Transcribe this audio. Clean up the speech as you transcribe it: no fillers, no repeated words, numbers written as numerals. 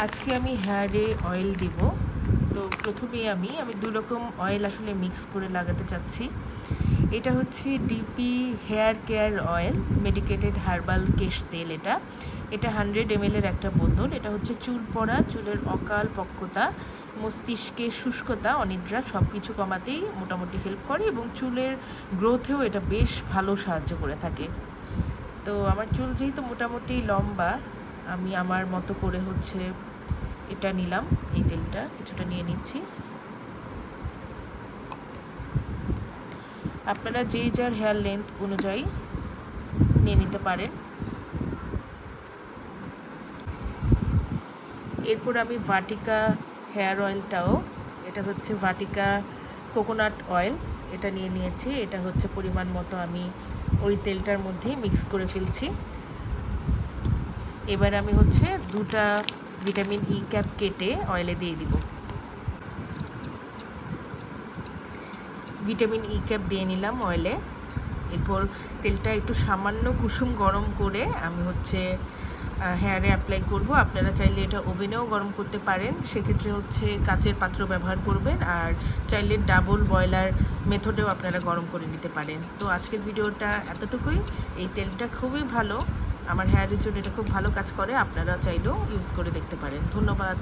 আজকে আমি হেয়ারে অয়েল দিব। তো প্রথমেই আমি দু রকম অয়েল আসলে মিক্স করে লাগাতে চাচ্ছি। এটা হচ্ছে DP hair care oil medicated herbal কেশ তেল। এটা 100 ml এর একটা বোতল। এটা হচ্ছে চুল পড়া, চুলের অকাল পক্কতা, মস্তিষ্কের শুষ্কতা, অনিদ্রা সব কিছু কমাতেই মোটামুটি হেল্প করে এবং চুলের গ্রোথেও এটা বেশ ভালো সাহায্য করে থাকে। তো আমার চুল যেহেতু মোটামুটি লম্বা, আমি আমার মতো করে হচ্ছে এটা নিলাম। এই তেলটা কিছুটা নিয়ে নিচ্ছি। আপনারা যে যার হেয়ার লেন্থ অনুযায়ী নিয়ে নিতে পারেন। এরপর আমি ভাটিকা হেয়ার অয়েলটাও, এটা হচ্ছে ভাটিকা কোকোনাট অয়েল, এটা নিয়ে নিয়েছি। এটা হচ্ছে পরিমাণ মতো আমি ওই তেলটার মধ্যেই মিক্স করে ফেলছি। এবার আমি হচ্ছে 2টা ভিটামিন ই ক্যাপ কেটে অয়েলে দিয়ে দিব। ভিটামিন ই ক্যাপ দিয়ে নিলাম অয়েলে। এরপর তেলটা একটু সামান্য কুসুম গরম করে আমি হচ্ছে হেয়ারে অ্যাপ্লাই করব। আপনারা চাইলে এটা ওভেনেও গরম করতে পারেন, সেক্ষেত্রে হচ্ছে কাচের পাত্র ব্যবহার করবেন। আর চাইলে ডাবল বয়লার মেথডেও আপনারা গরম করে নিতে পারেন। তো আজকের ভিডিওটা এতটুকুই। এই তেলটা খুবই ভালো, আমার হেয়ারের জন্য এটা খুব ভালো কাজ করে। আপনারা চাইলেও ইউজ করে দেখতে পারেন। ধন্যবাদ।